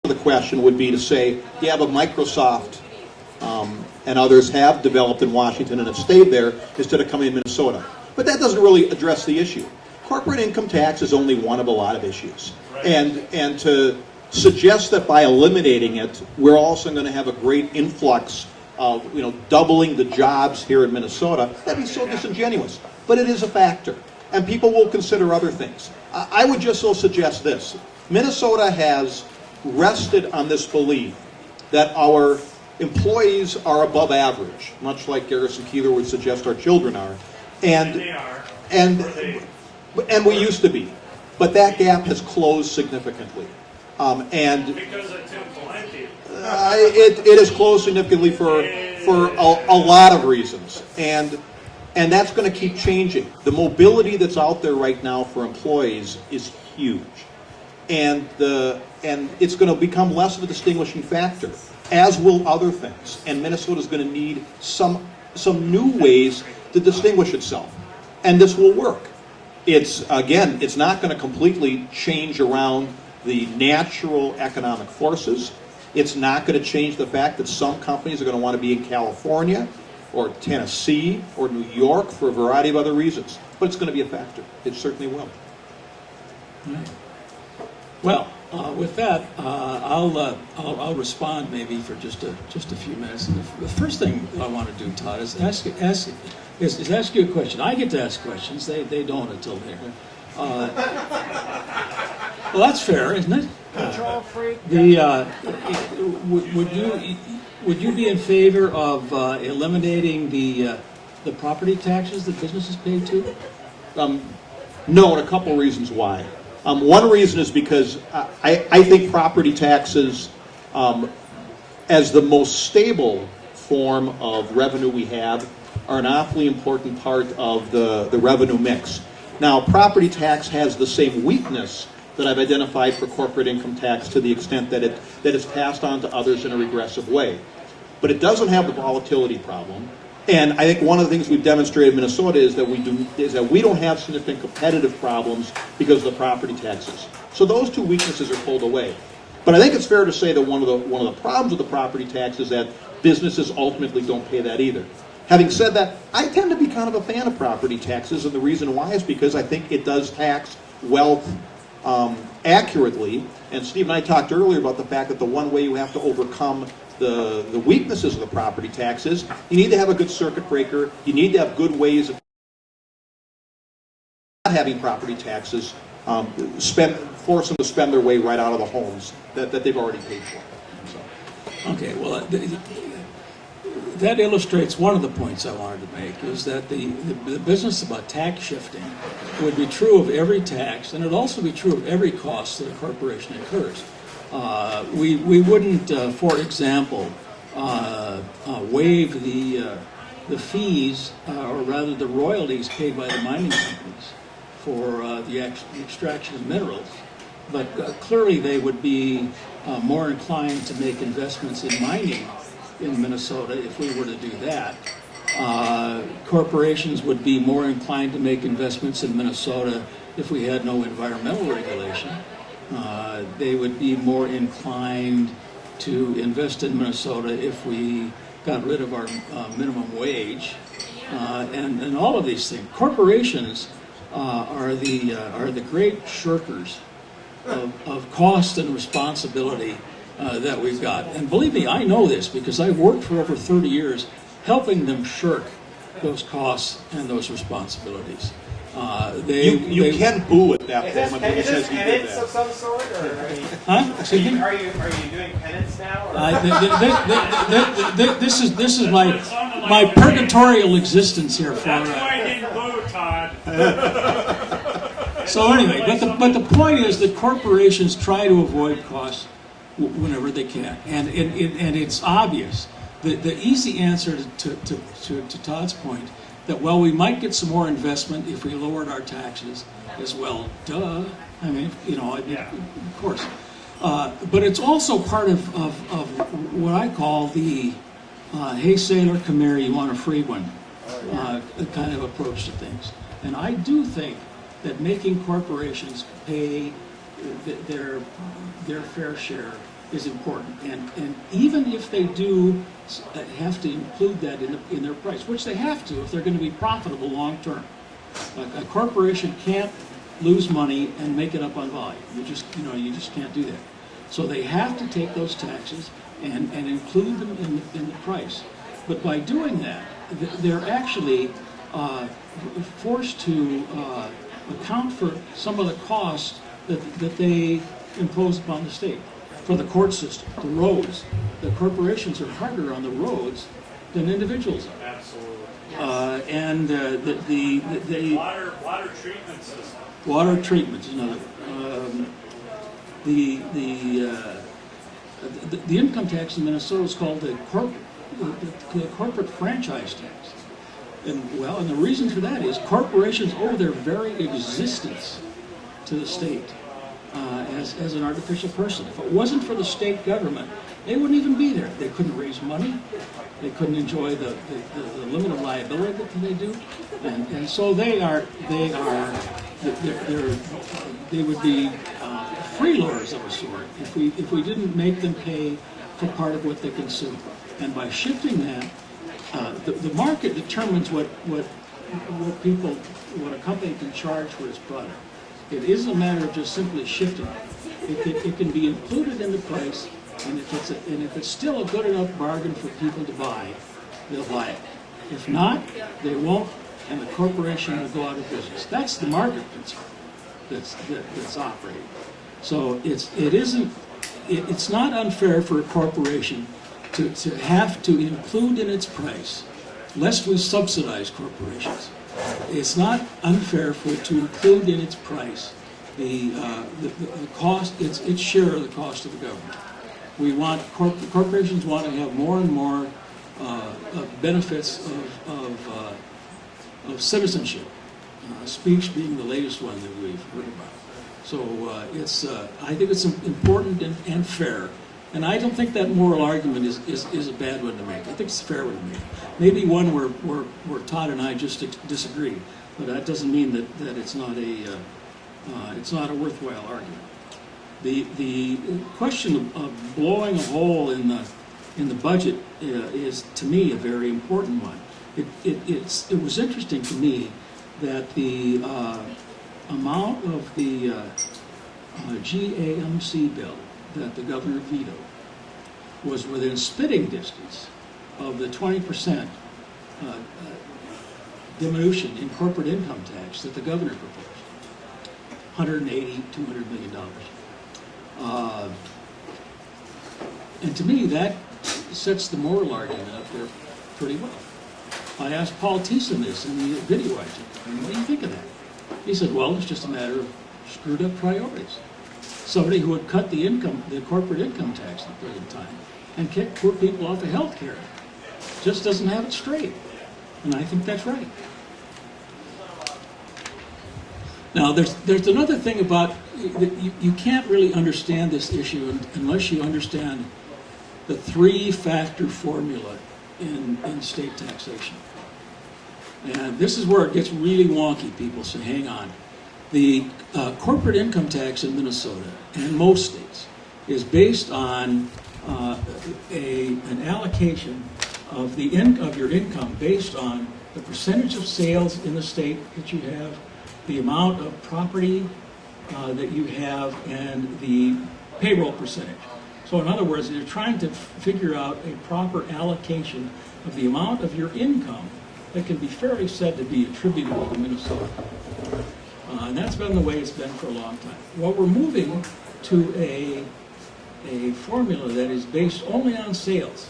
the question would be to say, yeah, but Microsoft and others have developed in Washington and have stayed there instead of coming in Minnesota. But that doesn't really address the issue. Corporate income tax is only one of a lot of issues. Right. And to suggest that by eliminating it, we're also going to have a great influx of, doubling the jobs here in Minnesota, that'd be so disingenuous. But it is a factor. And people will consider other things. I would just so suggest this. Minnesota has rested on this belief that our employees are above average, much like Garrison Keillor would suggest our children are. And they are. And we used to be. But that gap has closed significantly. Because of Tim Pawlenty. It has closed significantly for a lot of reasons. And that's going to keep changing. The mobility that's out there right now for employees is huge. And it's going to become less of a distinguishing factor, as will other things. And Minnesota's going to need some new ways to distinguish itself. And this will work. It's not going to completely change around the natural economic forces. It's not going to change the fact that some companies are going to want to be in California or Tennessee or New York for a variety of other reasons. But it's going to be a factor. It certainly will. Right. Well, with that, I'll respond maybe for just a few minutes. And the first thing I want to do, Todd, is ask you a question. I get to ask questions. They don't until they're. Well, that's fair, isn't it? Control freak. Would you be in favor of eliminating the property taxes that businesses pay too? No, and a couple reasons why. One reason is because I think property taxes, as the most stable form of revenue we have, are an awfully important part of the revenue mix. Now, property tax has the same weakness that I've identified for corporate income tax to the extent that it's passed on to others in a regressive way. But it doesn't have the volatility problem. And I think one of the things we've demonstrated in Minnesota is that we don't have significant competitive problems because of the property taxes. So those two weaknesses are pulled away. But I think it's fair to say that one of the problems with the property tax is that businesses ultimately don't pay that either. Having said that, I tend to be kind of a fan of property taxes, and the reason why is because I think it does tax wealth accurately. And Steve and I talked earlier about the fact that the one way you have to overcome the weaknesses of the property taxes, you need to have a good circuit breaker. You need to have good ways of not having property taxes force them to spend their way right out of the homes that they've already paid for. So. Okay, well, that illustrates one of the points I wanted to make, is that the business about tax shifting would be true of every tax, and it would also be true of every cost that a corporation incurs. We wouldn't, for example, waive the fees, or rather the royalties paid by the mining companies for the extraction of minerals. But clearly they would be more inclined to make investments in mining in Minnesota if we were to do that. Corporations would be more inclined to make investments in Minnesota if we had no environmental regulation. They would be more inclined to invest in Minnesota if we got rid of our minimum wage, and all of these things. Corporations are the great shirkers of cost and responsibility that we've got. And believe me, I know this because I've worked for over 30 years helping them shirk those costs and those responsibilities. You can boo at that moment when he says he did penance that. of some sort, or are you doing penance now? This is my purgatorial existence here. That's why I didn't boo, Todd. So anyway, but the point is that corporations try to avoid costs whenever they can, and it's obvious. The easy answer to Todd's point, that, well, we might get some more investment if we lowered our taxes as well. Duh. I mean, of course. But it's also part of what I call the hey sailor, come here, you want a free one kind of approach to things. And I do think that making corporations pay their fair share is important. And even if they do have to include that in their price, which they have to if they're going to be profitable long term. A corporation can't lose money and make it up on volume. You just can't do that. So they have to take those taxes and include them in the price. But by doing that, they're actually forced to account for some of the costs that they impose upon the state. For the court system, the roads, the corporations are harder on the roads than individuals are. Absolutely. And the Water treatment system. water treatment is another. The income tax in Minnesota is called the corporate franchise tax. And the reason for that is corporations owe their very existence to the state as an artificial person. If it wasn't for the state government, they wouldn't even be there. They couldn't raise money. They couldn't enjoy the limit of liability that they do. And so they would be freeloaders of a sort if we didn't make them pay for part of what they consume. And by shifting that, the market determines what a company can charge for its product. It isn't a matter of just simply shifting it. It can be included in the price, and if it's still a good enough bargain for people to buy, they'll buy it. If not, they won't, and the corporation will go out of business. That's the market principle that's operating. So it's not unfair for a corporation to have to include in its price, lest we subsidize corporations. It's not unfair for it to include in its price the cost, its share of the cost of the government. We want corporations want to have more and more benefits of citizenship. Speech being the latest one that we've heard about. So I think it's important and fair. And I don't think that moral argument is a bad one to make. I think it's a fair one to make. Maybe one where Todd and I just disagree, but that doesn't mean that it's not a worthwhile argument. The question of blowing a hole in the budget is, to me, a very important one. It was interesting to me that the amount of the GAMC bill that the governor vetoed was within spitting distance of the 20% diminution in corporate income tax that the governor proposed. $180, $200 million. And to me, that sets the moral argument up there pretty well. I asked Paul Thiessen this in the video I took. What do you think of that? He said, well, it's just a matter of screwed up priorities. Somebody who would cut the corporate income tax at the present time and kick poor people off of health care just doesn't have it straight. And I think that's right. Now, there's another thing about, you can't really understand this issue unless you understand the three-factor formula in state taxation. And this is where it gets really wonky, people, so hang on. The corporate income tax in Minnesota and most states is based on an allocation of your income based on the percentage of sales in the state that you have, the amount of property that you have, and the payroll percentage. So in other words, you're trying to figure out a proper allocation of the amount of your income that can be fairly said to be attributable to Minnesota. And that's been the way it's been for a long time. Well, we're moving to a formula that is based only on sales.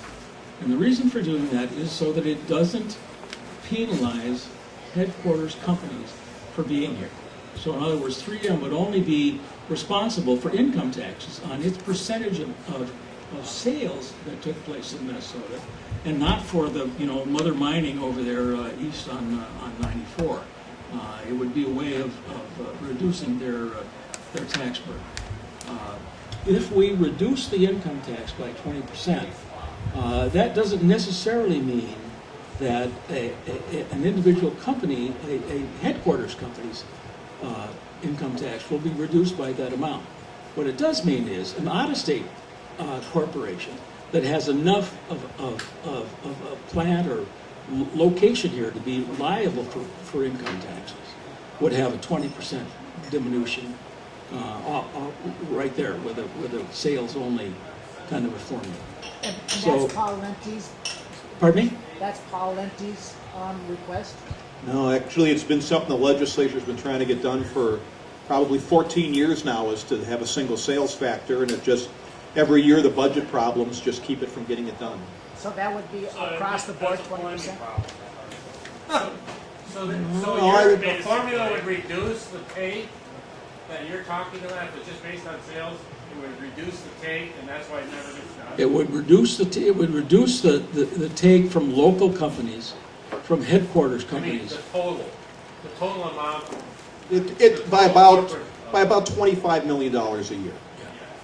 And the reason for doing that is so that it doesn't penalize headquarters companies for being here. So in other words, 3M would only be responsible for income taxes on its percentage of sales that took place in Minnesota, and not for the Mother Mining over there east on 94. It would be a way of reducing their tax burden. If we reduce the income tax by 20%, that doesn't necessarily mean that an individual company, a headquarters company's income tax will be reduced by that amount. What it does mean is an out-of-state corporation that has enough of a plant or location here to be liable for income taxes would have a 20% diminution right there with a sales only kind of a formula. And So- that's Paul Lente's, Pardon me? that's Paul Lente's request? No, actually, it's been something the legislature's been trying to get done for probably 14 years now, is to have a single sales factor, and it just, every year the budget problems just keep it from getting it done. So that would be So across the board, that's a planning 20%? problem. So No, the formula would reduce the take that you're talking about, if it's just based on sales, it would reduce the take, and that's why it never gets done? It would reduce the take from local companies, from headquarters I mean, companies. the total amount. It by about $25 million a year.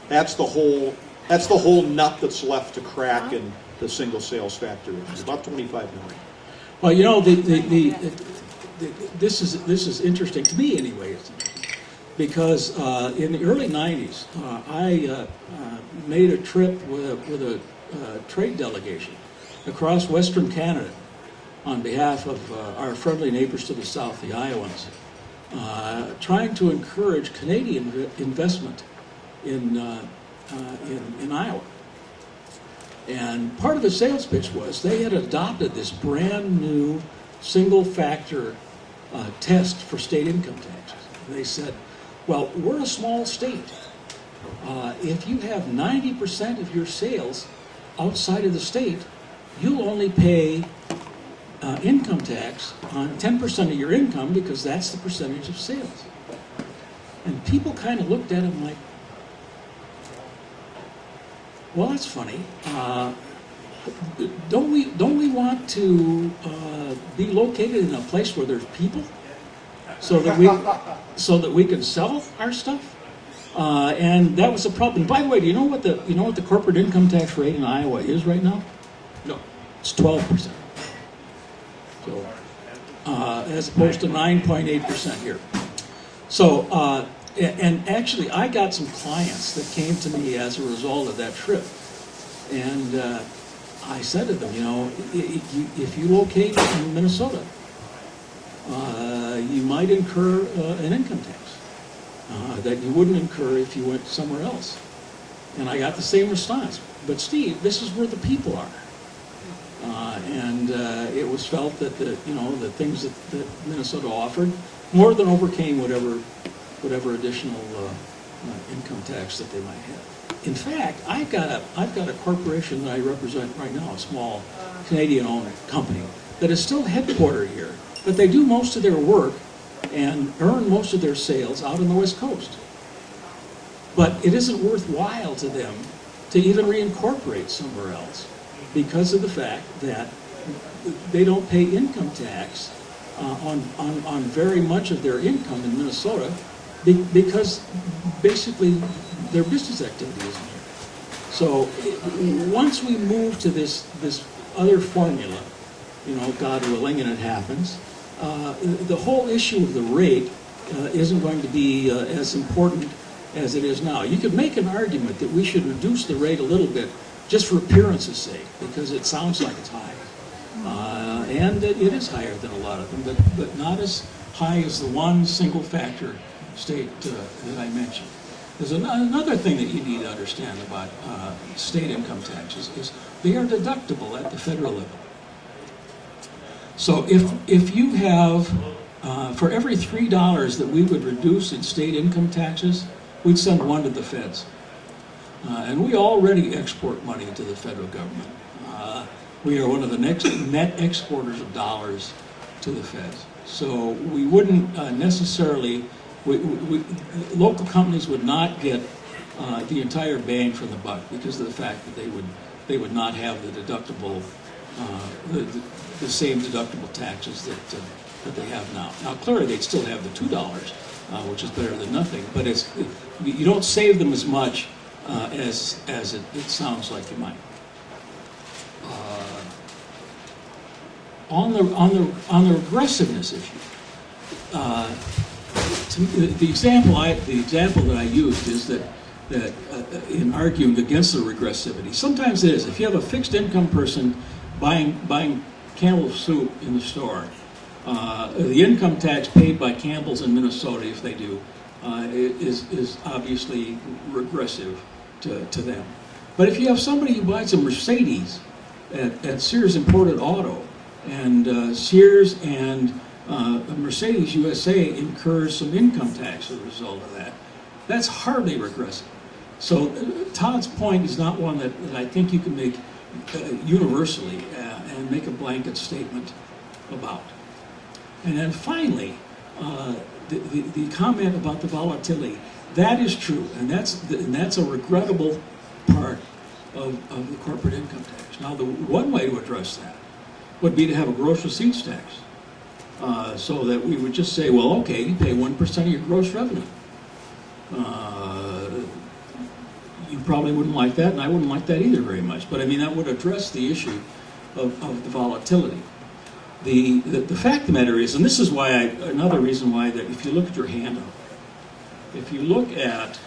That's the whole nut that's left to crack in the single sales factor. It's about 25 million. Well, you know, this is interesting to me anyway. It's interesting because in the early '90s, I made a trip with a trade delegation across Western Canada on behalf of our friendly neighbors to the south, the Iowans, trying to encourage Canadian investment in Iowa. And part of the sales pitch was they had adopted this brand new single factor test for state income taxes. They said, well, we're a small state. If you have 90% of your sales outside of the state, you'll only pay income tax on 10% of your income because that's the percentage of sales. And people kind of looked at him like, well, that's funny. Don't we want to be located in a place where there's people, so that we can sell our stuff? And that was a problem. And by the way, do you know what the corporate income tax rate in Iowa is right now? No. It's 12%. So, as opposed to 9.8% here. So, and actually, I got some clients that came to me as a result of that trip. And I said to them, you know, if you locate in Minnesota, you might incur an income tax that you wouldn't incur if you went somewhere else. And I got the same response. But Steve, this is where the people are. And it was felt that the things that Minnesota offered more than overcame whatever additional income tax that they might have. In fact, I've got a corporation that I represent right now, a small Canadian-owned company that is still headquartered here, but they do most of their work and earn most of their sales out on the West Coast. But it isn't worthwhile to them to even reincorporate somewhere else because of the fact that they don't pay income tax on very much of their income in Minnesota because basically their business activity isn't here. So once we move to this other formula, you know, God willing, and it happens, the whole issue of the rate isn't going to be as important as it is now. You could make an argument that we should reduce the rate a little bit just for appearance's sake, because it sounds like it's high. And it is higher than a lot of them, but not as high as the one single factor state that I mentioned. There's another thing that you need to understand about state income taxes is they are deductible at the federal level. So if you have, for every $3 that we would reduce in state income taxes, we'd send one to the feds. And we already export money to the federal government. We are one of the next net exporters of dollars to the feds. So we wouldn't necessarily, local companies would not get the entire bang for the buck because of the fact that they would not have the deductible, the same deductible taxes that they have now. Now, clearly, they'd still have the $2, which is better than nothing. But you don't save them as much as it sounds like you might. On the aggressiveness issue, the example that I used is that that in arguing against the regressivity. Sometimes it is. If you have a fixed income person buying Campbell's soup in the store, the income tax paid by Campbell's in Minnesota, if they do, is obviously regressive to them. But if you have somebody who buys a Mercedes at Sears Imported Auto, and Sears and Mercedes USA incurs some income tax as a result of that, that's hardly regressive. So Todd's point is not one that I think you can make universally and make a blanket statement about. And then finally, the comment about the volatility, that is true, and that's a regrettable part of the corporate income tax. Now, the one way to address that would be to have a gross receipts tax, so that we would just say, well, okay, you pay 1% of your gross revenue. You probably wouldn't like that, and I wouldn't like that either very much. But I mean, that would address the issue of the volatility. The fact of the matter is, and this is why another reason why, that if you look at your handout, if you look at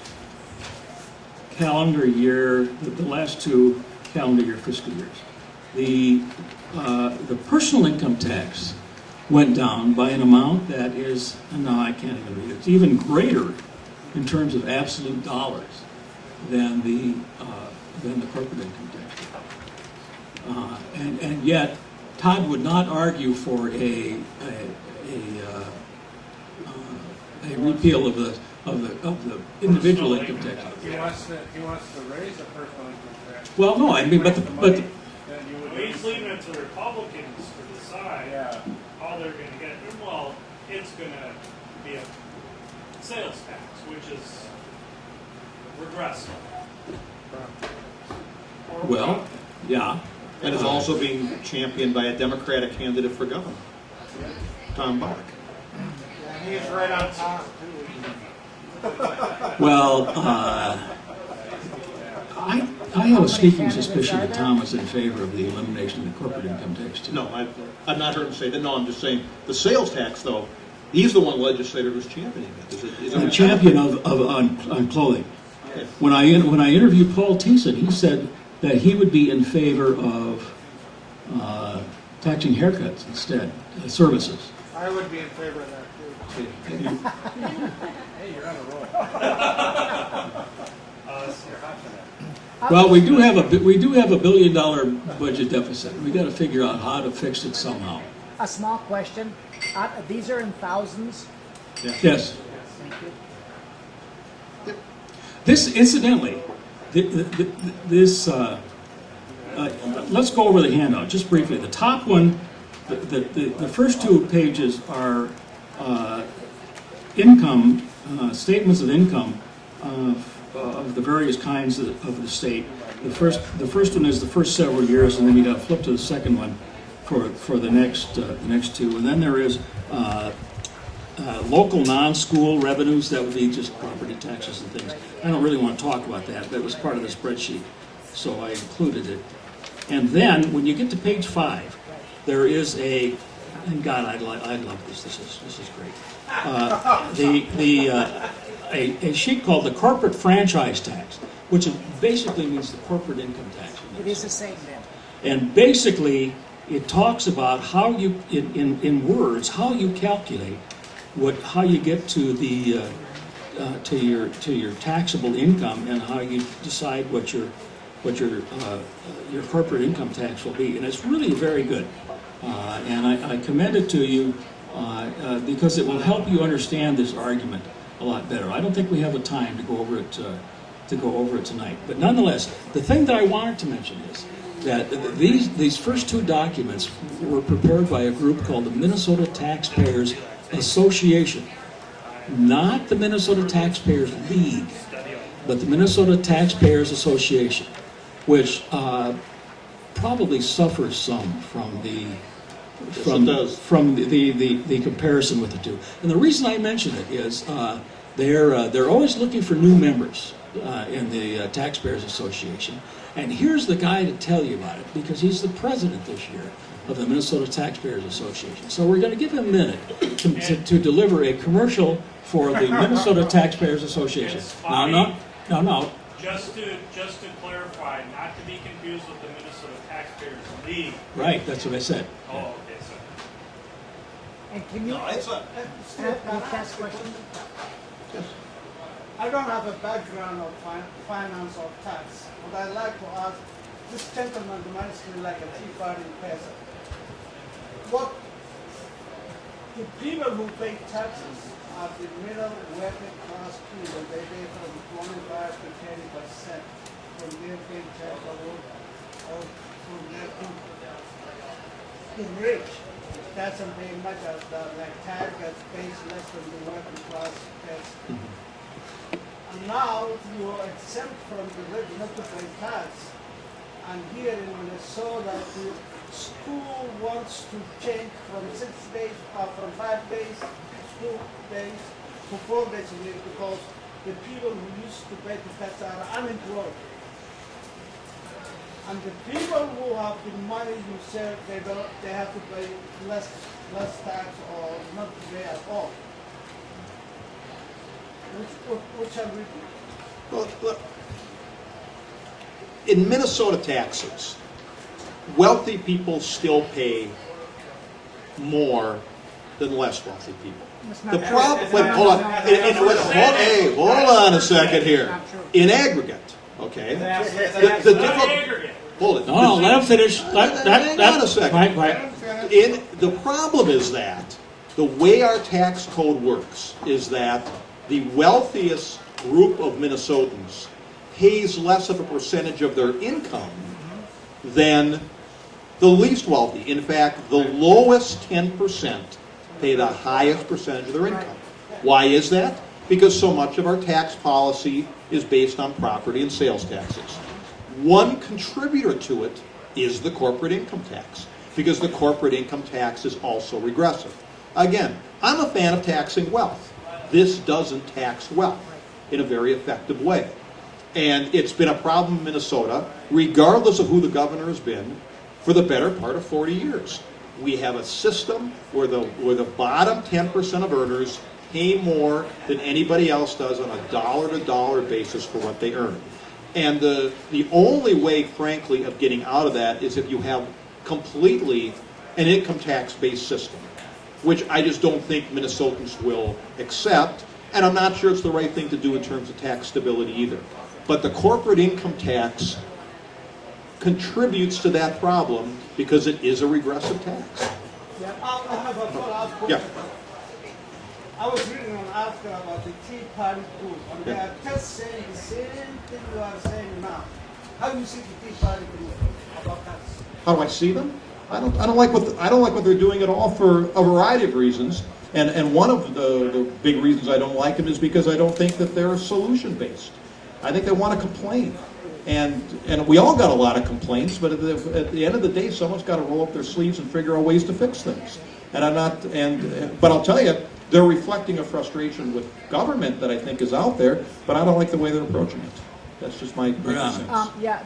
calendar year, the last two calendar year fiscal years, the personal income tax went down by an amount that is, no, I can't even read it, it's even greater in terms of absolute dollars than the corporate income tax. And yet, Todd would not argue for a repeal of the individual income tax. He wants to raise the personal income tax. Well, no, I mean, but Then you would He's leaving it to the Republicans to decide how they're going to get it. Well, it's going to be a sales tax, which is regressive. well, yeah. And is also being championed by a Democratic candidate for governor, Tom Bach. He's right on top. Well, I have a sneaking suspicion that Tom was in favor of the elimination of the corporate income tax too. No, I've not heard him say that. No, I'm just saying the sales tax, though. He's the one legislator who's championing it. Is it A champion on clothing. Okay. When I interviewed Paul Thiessen, he said that he would be in favor of taxing haircuts instead, services. I would be in favor of that too. Hey, you're on a roll. You're hot for that. Well, we do have a $1 billion budget deficit. We got to figure out how to fix it somehow. A small question. These are in thousands. Yes. Thank you. This, incidentally, this. Let's go over the handout just briefly. The top one, the first two pages are income statements of income of the various kinds of the state. The first one is the first several years, and then you got to flip to the second one for the next two, and then there is local non-school revenues. That would be just property taxes and things. I don't really want to talk about that. That was part of the spreadsheet, so I included it. And then when you get to page 5, there is and God, I love this. This is great. A sheet called the corporate franchise tax, which basically means the corporate income tax. It is the same then. And basically, it talks about how you, in words, how you calculate how you get to the to your taxable income, and how you decide what your corporate income tax will be. And it's really very good. And I commend it to you because it will help you understand this argument a lot better. I don't think we have the time to go over it tonight. But nonetheless, the thing that I wanted to mention is that these first two documents were prepared by a group called the Minnesota Taxpayers Association. Not the Minnesota Taxpayers League, but the Minnesota Taxpayers Association, which probably suffers some from the comparison with the two. And the reason I mention it is they're always looking for new members in the Taxpayers Association. And here's the guy to tell you about it, because he's the president this year of the Minnesota Taxpayers Association. So we're going to give him a minute to deliver a commercial for the Minnesota Taxpayers Association. Now, No. Just to clarify, not to be confused with the Minnesota Taxpayers League. Right, that's what I said. Oh, okay, so. And can you ask a question? I don't have a background of finance or tax, but I'd like to ask, this gentleman reminds me like a Tea Party peasant. What the people who pay taxes are the middle working class people, they pay from 25 to 30% from their paycheck or from their income. The rich doesn't pay much as the like tax pays less than the working class person. And now you are exempt from the rich not to pay tax. And here in Minnesota, the school wants to change from 6 days, from 5 days, school days, to 4 days a week because the people who used to pay the tax are unemployed. And the people who have the money, you say they have to pay less tax or not to pay at all. What shall we do? Well, look, in Minnesota taxes, wealthy people still pay more than less wealthy people. The problem, wait, hold on, hold on a second here. In aggregate, okay? The difference. Hold it. No, let him finish. Hang on a second. Right. The problem is that the way our tax code works is that the wealthiest group of Minnesotans pays less of a percentage of their income than the least wealthy. In fact, the lowest 10% pay the highest percentage of their income. Why is that? Because so much of our tax policy is based on property and sales taxes. One contributor to it is the corporate income tax, because the corporate income tax is also regressive. Again, I'm a fan of taxing wealth. This doesn't tax wealth in a very effective way. And it's been a problem in Minnesota, regardless of who the governor has been, for the better part of 40 years. We have a system where the bottom 10% of earners pay more than anybody else does on a dollar-to-dollar basis for what they earn. And the only way, frankly, of getting out of that is if you have completely an income tax-based system, which I just don't think Minnesotans will accept, and I'm not sure it's the right thing to do in terms of tax stability either. But the corporate income tax contributes to that problem because it is a regressive tax. Yeah, I have a follow-up question. Yeah. I was reading an article about the Tea Party group, and they are just saying the same thing you are saying now. How do you see the Tea Party group about tax? How do I see them? I don't like what they're doing at all for a variety of reasons. And one of the big reasons I don't like them is because I don't think that they're solution based. I think they want to complain. And we all got a lot of complaints, but at the end of the day, someone's got to roll up their sleeves and figure out ways to fix things. But I'll tell you, they're reflecting a frustration with government that I think is out there, but I don't like the way they're approaching it. That's just my 2 cents. Yeah,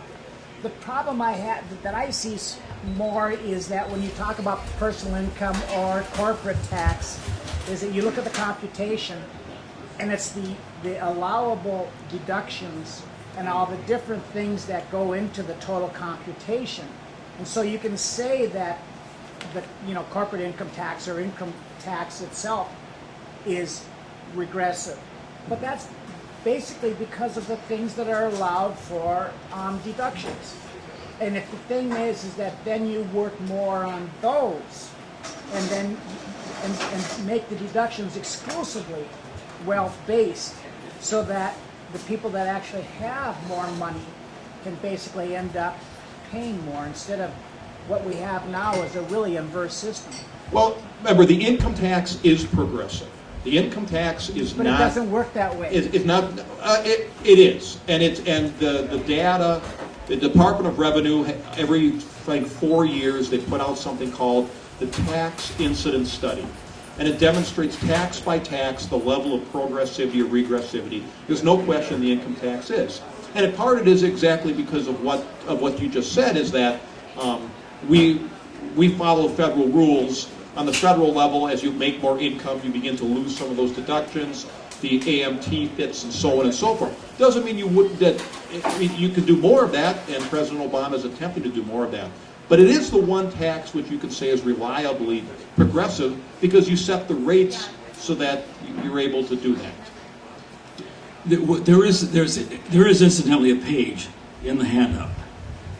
the problem I have that I see more is that when you talk about personal income or corporate tax, is that you look at the computation, and it's the allowable deductions and all the different things that go into the total computation. And so you can say that the corporate income tax or income tax itself is regressive, but that's basically because of the things that are allowed for deductions. And if the thing is that then you work more on those, and then and make the deductions exclusively wealth-based, so that the people that actually have more money can basically end up paying more instead of what we have now is a really inverse system. Well, remember, the income tax is progressive. The income tax is But not. it doesn't work that way. It's not. It is, and the data. The Department of Revenue every 4 years they put out something called the Tax Incidence Study, and it demonstrates tax by tax the level of progressivity or regressivity. There's no question the income tax is, and in part it is exactly because of what you just said, is that we follow federal rules. On the federal level, as you make more income, you begin to lose some of those deductions. the AMT fits, and so on and so forth. Doesn't mean you wouldn't, I mean, you could do more of that, and President Obama is attempting to do more of that. But it is the one tax which you could say is reliably progressive, because you set the rates so that you're able to do that. There is incidentally a page in the handout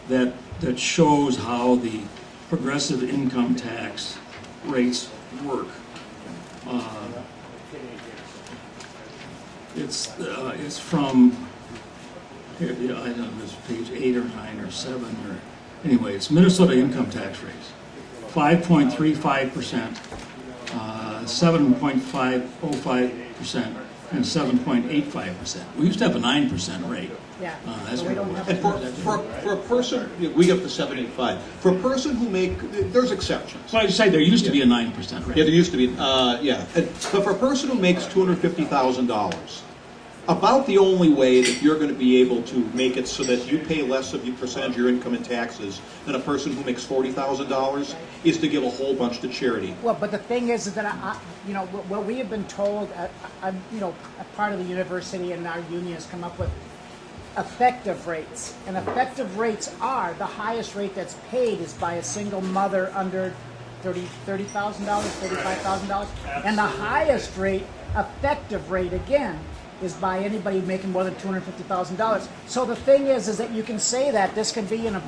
that shows how the progressive income tax rates work. It's from here, I don't know, it's page 8 or 9 or 7 or anyway. It's Minnesota income tax rates: 5.35%, 7.505%, and 7.85%. We used to have a 9% rate. Yeah. That's So we what don't it was. have And for a person, we get up to 785. For a person who there's exceptions. So I'd say there used to be a 9% rate. Yeah, there used to be, yeah. But for a person who makes $250,000, about the only way that you're going to be able to make it so that you pay less of your percentage of your income in taxes than a person who makes $40,000 is to give a whole bunch to charity. Well, but the thing is that you know, what we have been told, you know, a part of the university and our union has come up with effective rates, and effective rates are the highest rate that's paid is by a single mother under $30,000, $35,000, and the highest rate, effective rate again, is by anybody making more than $250,000. So the thing is that you can say that this can be in a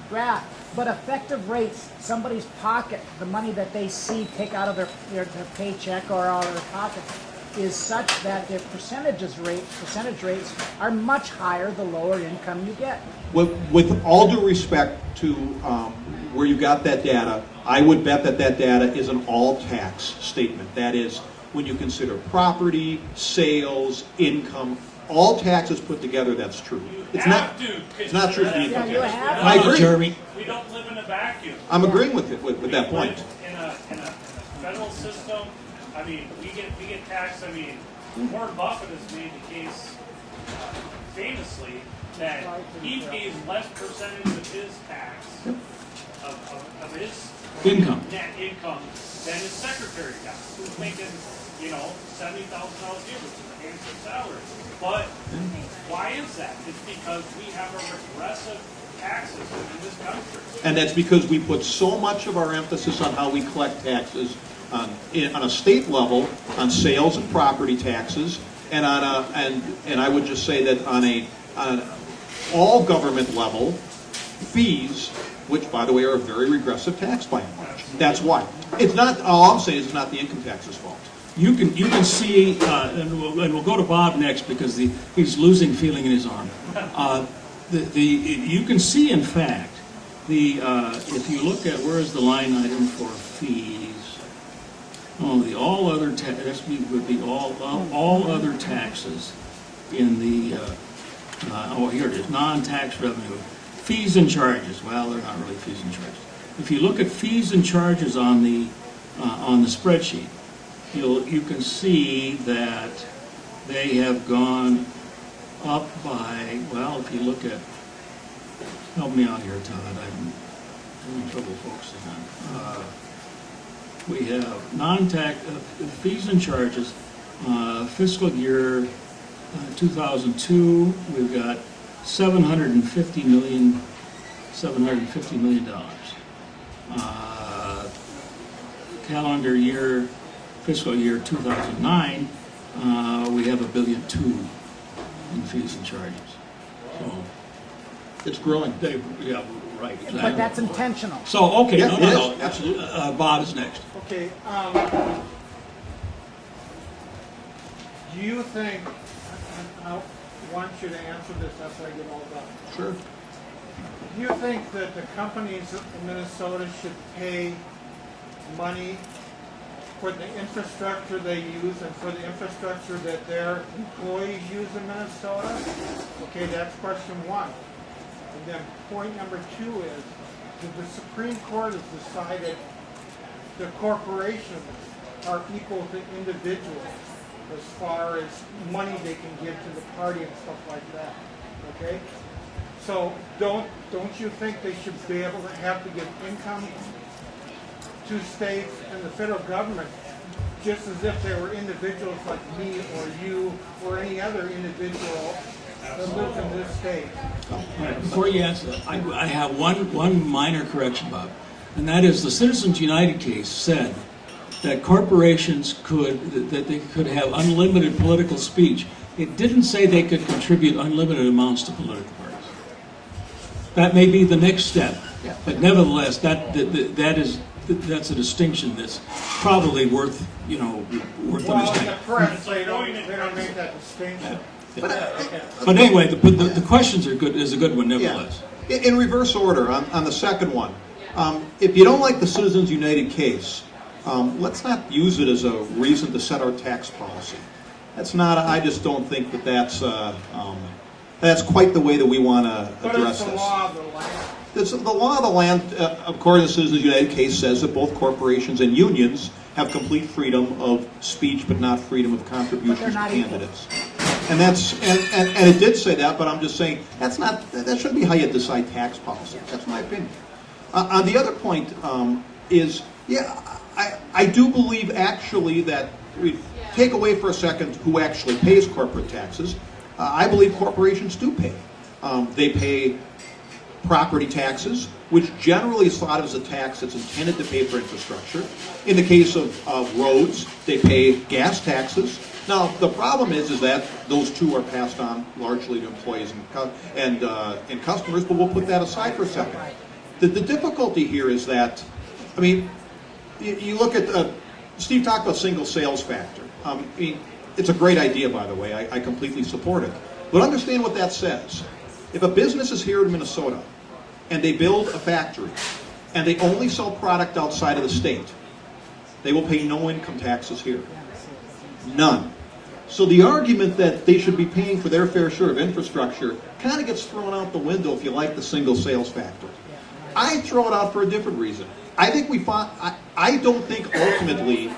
graph, but effective rates, somebody's pocket, the money that they see take out of their paycheck or out of their pocket, is such that their percentage rates are much higher the lower income you get. With all due respect to where you got that data, I would bet that data is an all-tax statement. That is, when you consider property, sales, income, all taxes put together, that's true. It's not true for the income Yeah, you tax. have I agree. Jeremy. We don't live in a vacuum. I'm agreeing with it, with that point. In a federal system, I mean, we get taxed. I mean, Warren Buffett has made the case famously that he pays less percentage of his tax of his Income. net income than his secretary does, who's making, you know, $70,000 a year, which is a handsome salary. But why is that? It's because we have a regressive tax system in this country. And that's because we put so much of our emphasis on how we collect taxes on a state level, on sales and property taxes, and and I would just say that on an all government level, fees, which by the way are a very regressive tax by and large. That's why. It's not. All I'm saying is it's not the income tax's fault. You can see, and we'll go to Bob next because he's losing feeling in his arm. You can see, in fact, if you look at where is the line item for fees. Oh, the all other would be all other taxes in the. Here it is, non-tax revenue, fees and charges. Well, they're not really fees and charges. If you look at fees and charges on the spreadsheet, you can see that they have gone up by, well, if you look at, help me out here, Todd, I'm having trouble focusing on. We have non-tax fees and charges, fiscal year 2002, we've got $750 million. Calendar year, fiscal year 2009, we have $1.2 billion in fees and charges. So It's growing. yeah, right. Exactly. But that's intentional. So okay, Yeah, no, it no, is. no. Absolutely. Bob is next. Okay, do you think, and I want you to answer this after I get all done. Sure. Do you think that the companies in Minnesota should pay money for the infrastructure they use and for the infrastructure that their employees use in Minnesota? Okay, that's question one. And then point number two is, the Supreme Court has decided the corporations are equal to individuals as far as money they can give to the party and stuff like that. Okay? So don't you think they should be able to have to give income to states, and the federal government just as if they were individuals like me or you or any other individual that lives in this state. Before you answer that, I have one minor correction, Bob, and that is the Citizens United case said that corporations that they could have unlimited political speech. It didn't say they could contribute unlimited amounts to political parties. That may be the next step, but nevertheless, that's a distinction that's probably worth Well, in understanding. the press, they don't make that distinction. But anyway, the questions are good. Is a good one, nevertheless. Yeah. In reverse order, on the second one, if you don't like the Citizens United case, let's not use it as a reason to set our tax policy. That's not. I just don't think that's quite the way that we want to address this. But it's the law of the land. The law of the land, according to the Citizens United case, says that both corporations and unions have complete freedom of speech, but not freedom of contributions to candidates. And and it did say that, but I'm just saying that shouldn't be how you decide tax policy. That's my opinion. On the other point I do believe actually that we take away for a second who actually pays corporate taxes. I believe corporations do pay. They pay property taxes, which generally is thought of as a tax that's intended to pay for infrastructure. In the case of roads, they pay gas taxes. Now, the problem is that those two are passed on largely to employees and customers, but we'll put that aside for a second. The difficulty here is that, I mean, you look at, Steve talked about single sales factor. It's a great idea, by the way. I completely support it. But understand what that says. If a business is here in Minnesota and they build a factory and they only sell product outside of the state, they will pay no income taxes here. None. So the argument that they should be paying for their fair share of infrastructure kind of gets thrown out the window if you like the single sales factor. I throw it out for a different reason. I don't think ultimately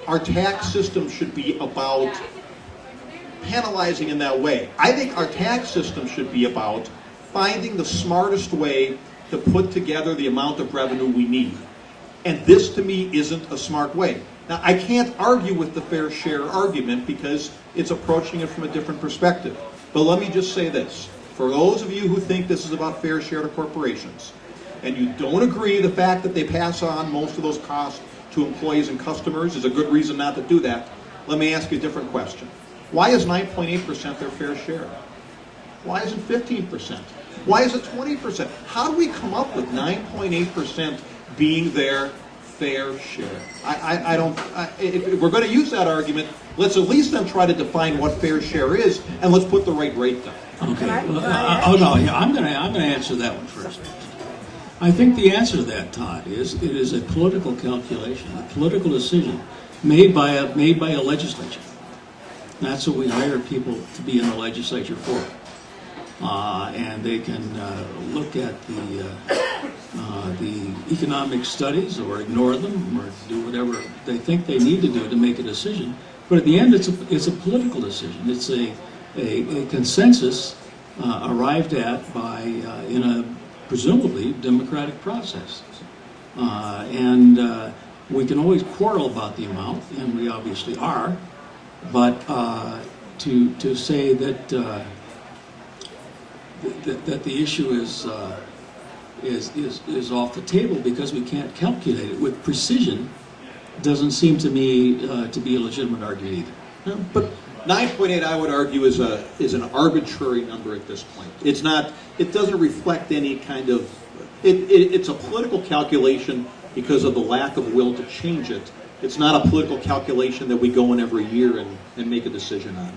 our tax system should be about penalizing in that way. I think our tax system should be about finding the smartest way to put together the amount of revenue we need. And this, to me, isn't a smart way. Now, I can't argue with the fair share argument because it's approaching it from a different perspective. But let me just say this. For those of you who think this is about fair share to corporations, and you don't agree the fact that they pass on most of those costs to employees and customers is a good reason not to do that, let me ask you a different question. Why is 9.8% their fair share? Why isn't 15%? Why is it 20%? How do we come up with 9.8% being their fair share? If we're going to use that argument, let's at least then try to define what fair share is, and let's put the right rate down. Okay. I'm going to answer that one first. I think the answer to that, Todd, is it is a political calculation, a political decision made by a legislature. That's what we hire people to be in the legislature for. And they can look at the economic studies or ignore them or do whatever they think they need to do to make a decision. But at the end, it's a political decision. It's a consensus arrived at by in a presumably democratic process. And we can always quarrel about the amount, and we obviously are. But to say that that the issue is off the table because we can't calculate it with precision doesn't seem to me to be a legitimate argument either. But 9.8, I would argue, is an arbitrary number at this point. It's not. It doesn't reflect any kind of. It's a political calculation because of the lack of will to change it. It's not a political calculation that we go in every year and make a decision on.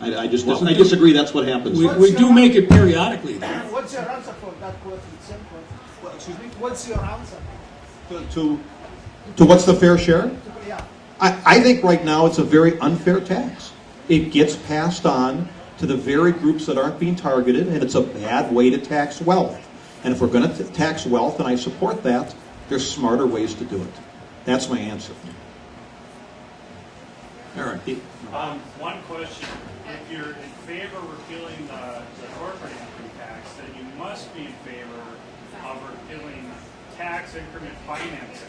I disagree. That's what happens. We do make it periodically, though. What's your answer for that question? Simple. Excuse me? What's your answer? To what's the fair share? Yeah. I think right now it's a very unfair tax. It gets passed on to the very groups that aren't being targeted, and it's a bad way to tax wealth. And if we're going to tax wealth, and I support that, there's smarter ways to do it. That's my answer. Eric. One question. If you're in favor of repealing the corporate income tax, then you must be in favor of repealing tax increment financing,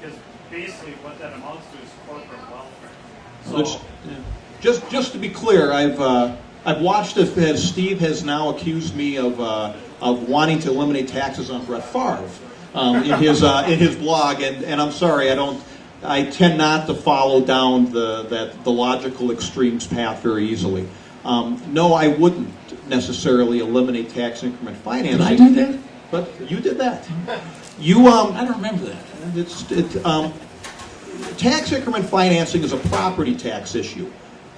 because basically what that amounts to is corporate welfare. Let's- So, yeah. Just to be clear, I've watched it as Steve has now accused me of wanting to eliminate taxes on Brett Favre in his blog, and I'm sorry, I tend not to follow down the logical extremes path very easily. No, I wouldn't necessarily eliminate tax increment financing. Did I do that? But you did that. You I don't remember that. tax increment financing is a property tax issue.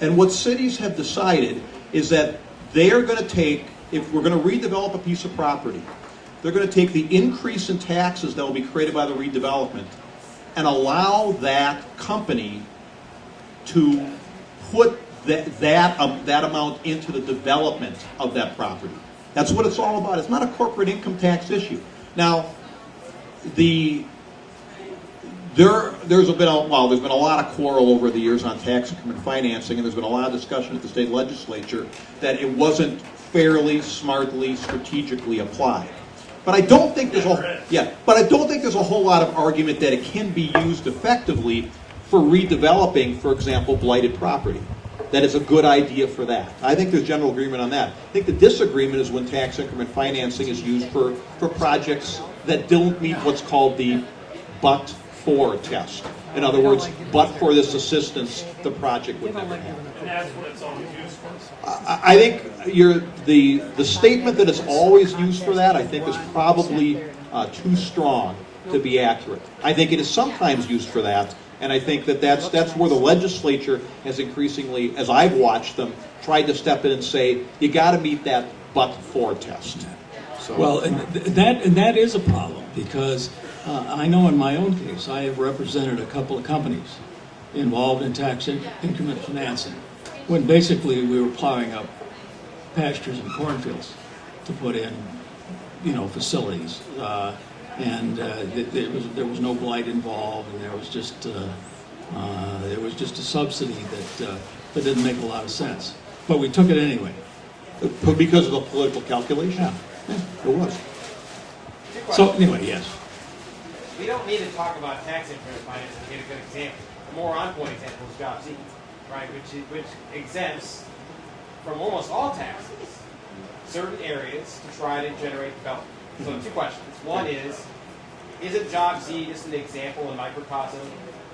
And what cities have decided is that they are going to take, if we're going to redevelop a piece of property, they're going to take the increase in taxes that will be created by the redevelopment and allow that company to put that amount into the development of that property. That's what it's all about. It's not a corporate income tax issue. Now, there's been a lot of quarrel over the years on tax increment financing, and there's been a lot of discussion at the state legislature that it wasn't fairly, smartly, strategically applied. But I don't think there's a whole lot of argument that it can be used effectively for redeveloping, for example, blighted property. That is a good idea for that. I think there's general agreement on that. I think the disagreement is when tax increment financing is used for projects that don't meet what's called the but-for test. In other words, but for this assistance, the project would never happen. and that's what it's always used for. I think the statement that it's always used for that, I think, is probably too strong to be accurate. I think it is sometimes used for that, and I think that's where the legislature has increasingly, as I've watched them, tried to step in and say, you got to meet that but-for test. So, Well, and that is a problem, because I know in my own case, I have represented a couple of companies involved in tax increment financing, when basically we were plowing up pastures and cornfields to put in, facilities, and there was no blight involved, and there was just a subsidy that didn't make a lot of sense, but we took it anyway. because of the political calculation, Yeah. it was. So anyway, yes. We don't need to talk about tax increment financing to get a good example. A more on-point example is Jobs Inc., right, which exempts from almost all taxes certain areas to try to generate development. So 2 questions. One isn't Jobs Z just an example, a microcosm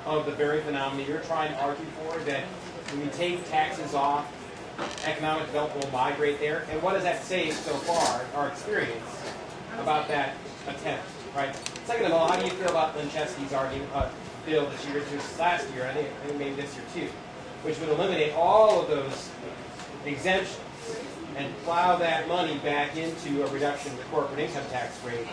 of the very phenomenon you're trying to argue for, that when we take taxes off, economic development will migrate there? And what does that say so far, our experience, about that attempt, right? Second of all, how do you feel about Linchesky's argument, bill that she introduced last year, I think maybe this year too, which would eliminate all of those exemptions and plow that money back into a reduction in the corporate income tax rate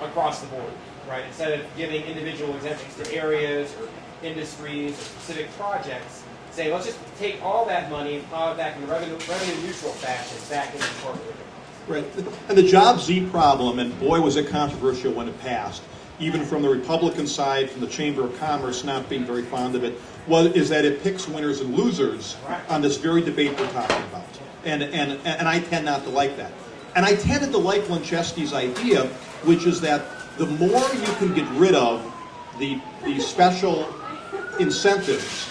across the board, right? Instead of giving individual exemptions to areas or industries or specific projects, say, let's just take all that money and plow it back in a revenue neutral fashion back into corporate income. Right. And the Job Z problem, and boy was it controversial when it passed, even from the Republican side, from the Chamber of Commerce not being very fond of it, is that it picks winners and losers on this very debate we're talking about. And I tend not to like that. And I tended to like Linchesky's idea, which is that the more you can get rid of the special incentives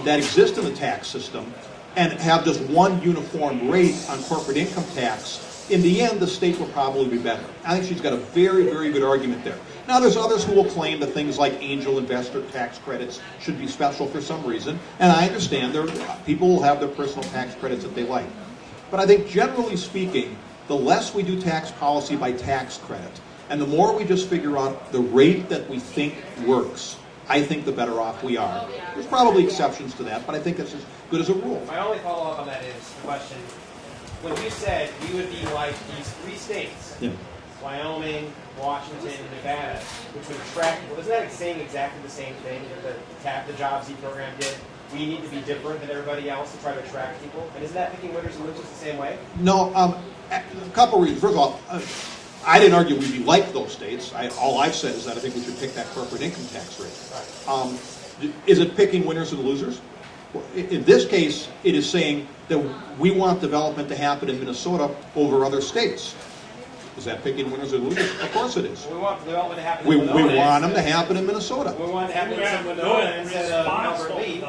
that exist in the tax system, and have just one uniform rate on corporate income tax, in the end, the state will probably be better. I think she's got a very, very good argument there. Now, there's others who will claim that things like angel investor tax credits should be special for some reason, and I understand people will have their personal tax credits that they like. But I think, generally speaking, the less we do tax policy by tax credit, and the more we just figure out the rate that we think works, I think the better off we are. There's probably exceptions to that, but I think that's as good as a rule. My only follow-up on that is the question, when you said we would be like these 3 states, Yeah. Wyoming, Washington, and Nevada, which would attract people, isn't that saying exactly the same thing that the Job Z program did? We need to be different than everybody else to try to attract people? And isn't that picking winners and losers the same way? No, a couple reasons. First of all, I didn't argue we'd be like those states. All I've said is that I think we should pick that corporate income tax rate. Is it picking winners and losers? In this case, it is saying that we want development to happen in Minnesota over other states. Is that picking winners or losers? Of course it is. We want development to happen We in Winona. want them to happen in Minnesota. We want it to happen in Yeah, Winona good instead of response, Albert Lee.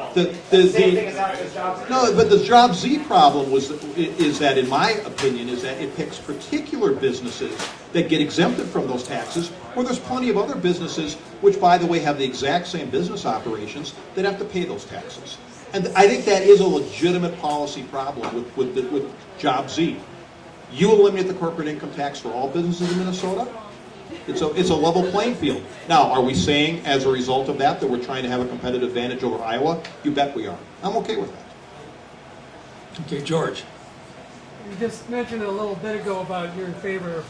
The Same thing as out as jobs. No, but the Job Z problem is that, in my opinion, is that it picks particular businesses that get exempted from those taxes, where there's plenty of other businesses, which, by the way, have the exact same business operations, that have to pay those taxes. And I think that is a legitimate policy problem with Job Z. You eliminate the corporate income tax for all businesses in Minnesota, it's a level playing field. Now, are we saying as a result of that we're trying to have a competitive advantage over Iowa? You bet we are. I'm okay with that. Okay, George. You just mentioned a little bit ago about you're in favor of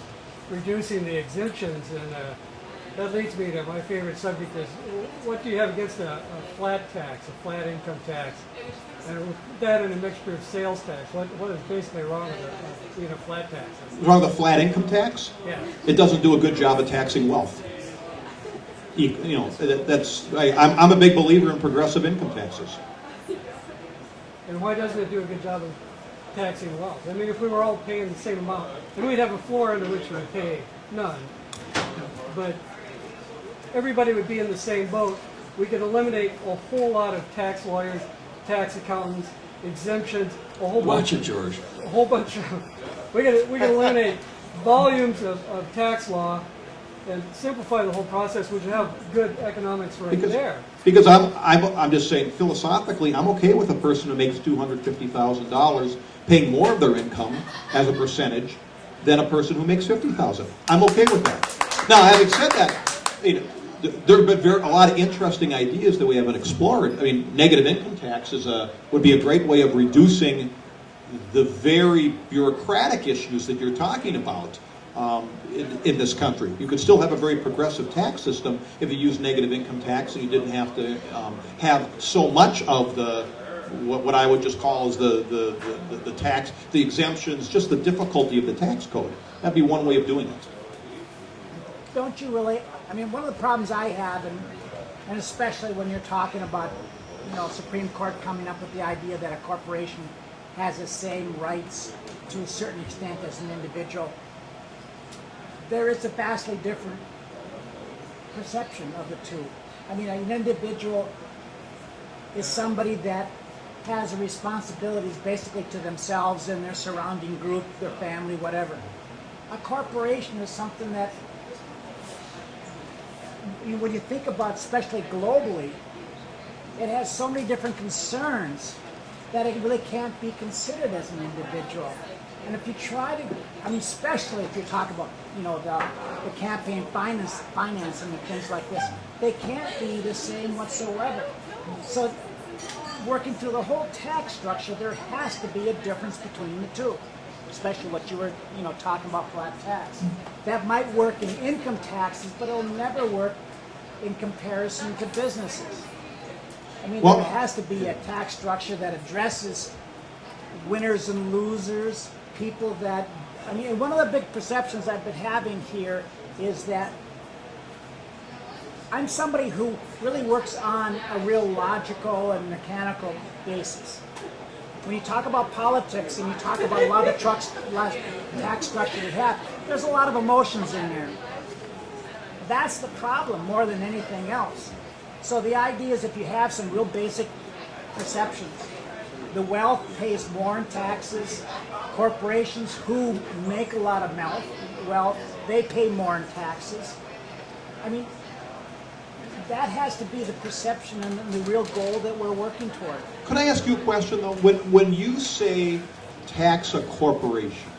reducing the exemptions, and that leads me to my favorite subject is, what do you have against a flat tax, a flat income tax? And with that and a mixture of sales tax, what is basically wrong with it being a flat tax? Wrong with the flat income tax? Yeah. It doesn't do a good job of taxing wealth. I'm a big believer in progressive income taxes. And why doesn't it do a good job of taxing wealth? I mean, if we were all paying the same amount, then we'd have a floor under which we pay none. But everybody would be in the same boat. We could eliminate a whole lot of tax lawyers, tax accountants, exemptions, a whole Watch bunch. it, George. A whole bunch of. We could eliminate volumes of tax law and simplify the whole process, which would have good economics right there. Because I'm just saying, philosophically, I'm okay with a person who makes $250,000 paying more of their income as a percentage than a person who makes $50,000. I'm okay with that. Now, having said that, there have been a lot of interesting ideas that we haven't explored. I mean, negative income tax would be a great way of reducing the very bureaucratic issues that you're talking about in this country. You could still have a very progressive tax system if you use negative income tax and you didn't have to have so much of what I would just call as the tax, the exemptions, just the difficulty of the tax code. That'd be one way of doing it. Don't you really? I mean, one of the problems I have, and especially when you're talking about, Supreme Court coming up with the idea that a corporation has the same rights to a certain extent as an individual, there is a vastly different perception of the two. I mean, an individual is somebody that has responsibilities basically to themselves and their surrounding group, their family, whatever. A corporation is something that, when you think about, especially globally, it has so many different concerns that it really can't be considered as an individual. And if you try to, I mean, especially if you talk about, the campaign financing and things like this, they can't be the same whatsoever. So, working through the whole tax structure, there has to be a difference between the two. Especially what you were, talking about flat tax. That might work in income taxes, but it'll never work in comparison to businesses. I mean, there has to be a tax structure that addresses winners and losers, people that, I mean, one of the big perceptions I've been having here is that I'm somebody who really works on a real logical and mechanical basis. When you talk about politics and you talk about a lot of the tax structure we have, there's a lot of emotions in there. That's the problem more than anything else. So the idea is, if you have some real basic perceptions, the wealth pays more in taxes. Corporations who make a lot of wealth, they pay more in taxes. I mean, that has to be the perception and the real goal that we're working toward. Could I ask you a question, though? When you say tax a corporation,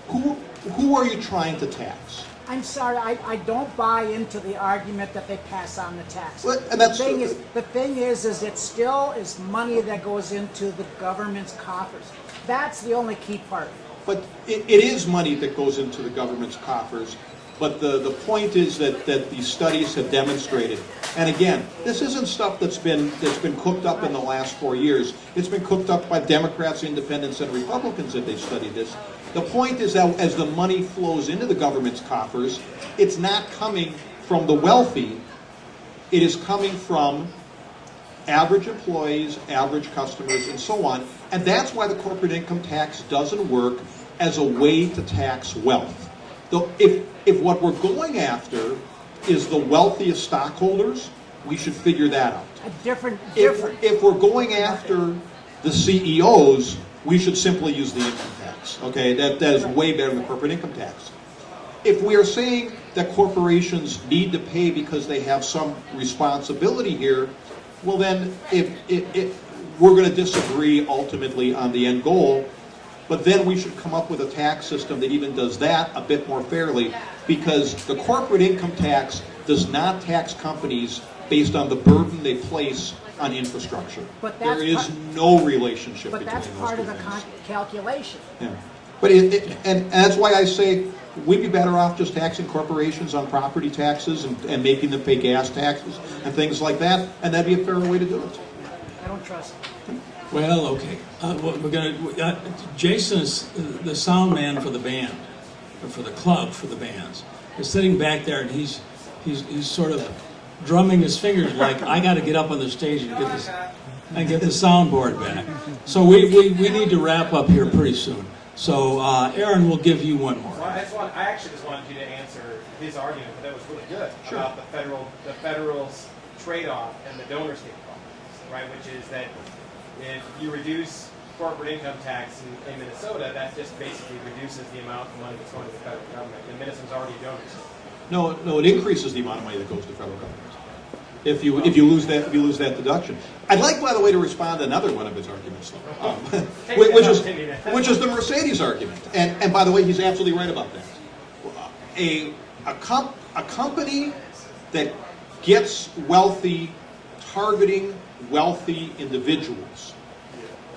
who are you trying to tax? I'm sorry, I don't buy into the argument that they pass on the tax. Well, and that's, the thing is it still is money that goes into the government's coffers. That's the only key part. But it is money that goes into the government's coffers. But the point is that these studies have demonstrated, and again, this isn't stuff that's been cooked up in the last 4 years. It's been cooked up by Democrats, Independents, and Republicans that they studied this. The point is that as the money flows into the government's coffers, it's not coming from the wealthy. It is coming from average employees, average customers, and so on. And that's why the corporate income tax doesn't work as a way to tax wealth. if what we're going after is the wealthiest stockholders, we should figure that out. A different. If we're going after the CEOs, we should simply use the income tax. Okay, that is way better than the corporate income tax. If we are saying that corporations need to pay because they have some responsibility here, well then, if we're going to disagree ultimately on the end goal, but then we should come up with a tax system that even does that a bit more fairly, because the corporate income tax does not tax companies based on the burden they place on infrastructure. But that's there is no relationship But between that's those part two of the things. calculation. Yeah. But and that's why I say we'd be better off just taxing corporations on property taxes and making them pay gas taxes and things like that, and that'd be a fairer way to do it. I don't trust it. Well, okay. We're gonna. Jason is the sound man for the band, or for the club for the bands. Is sitting back there, and he's sort of drumming his fingers like, I got to get up on the stage and get the soundboard back. So we need to wrap up here pretty soon. So Aaron, we'll give you one more. Well, I actually just wanted you to answer his argument, but that was really good about the federal's trade-off and the donor state problem, right? Which is that if you reduce corporate income tax in Minnesota, that just basically reduces the amount of money that's going to the federal government. And Minnesota's already a donor state. No, it increases the amount of money that goes to federal government. If you lose that deduction. I'd like, by the way, to respond to another one of his arguments, though, which is the Mercedes argument. And by the way, he's absolutely right about that. A company that gets wealthy, targeting wealthy individuals,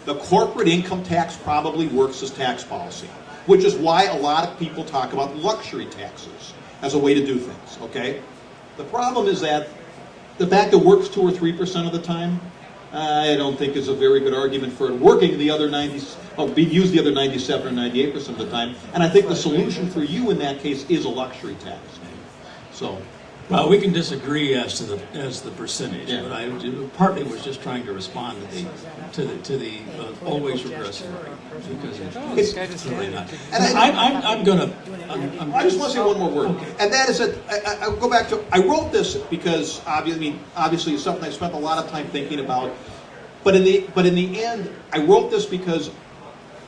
the corporate income tax probably works as tax policy, which is why a lot of people talk about luxury taxes as a way to do things. Okay, the problem is that the fact it works 2 or 3% of the time, I don't think is a very good argument for it working the other 90, or being used the other 97 or 98% of the time. And I think the solution for you in that case is a luxury tax. So, well, we can disagree as to the percentage, Yeah. but I partly was just trying to respond to the always regressive rate, because it's really not. And I just want to say one more word, and that is that I go back to, I wrote this because obviously it's something I spent a lot of time thinking about, but in the end I wrote this because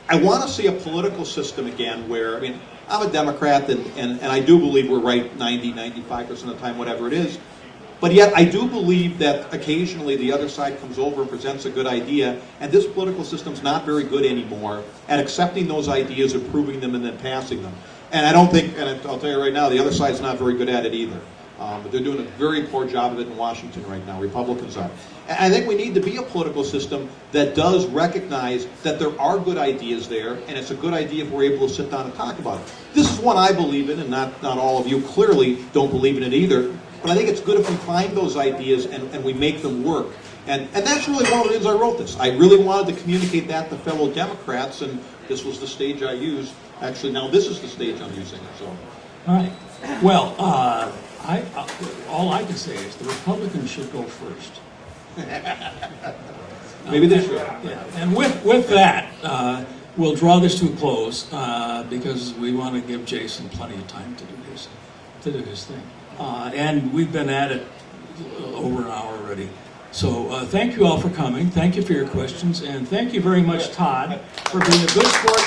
I want to see a political system again where, I'm a Democrat and I do believe we're right 95% of the time, whatever it is. But yet I do believe that occasionally the other side comes over and presents a good idea, and this political system's not very good anymore at accepting those ideas, approving them, and then passing them. And I don't think, and I'll tell you right now, the other side's not very good at it either. But they're doing a very poor job of it in Washington right now, Republicans are. And I think we need to be a political system that does recognize that there are good ideas there, and it's a good idea if we're able to sit down and talk about it. This is one I believe in, and not all of you clearly don't believe in it either. But I think it's good if we find those ideas and we make them work. And that's really one of the reasons I wrote this. I really wanted to communicate that to fellow Democrats, and this was the stage I used. Actually, now this is the stage I'm using. So, All right. Well, all I can say is the Republicans should go first. maybe they should. Yeah. And with that, we'll draw this to a close because we want to give Jason plenty of time to do his thing. And we've been at it over an hour already. So thank you all for coming. Thank you for your questions, and thank you very much, Todd, for being a good sport.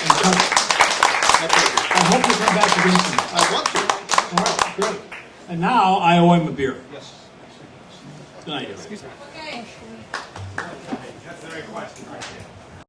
And I hope you come back again soon. I'd love to. All right, good. And now I owe him a beer. Yes. Good night, everybody. That's the right question.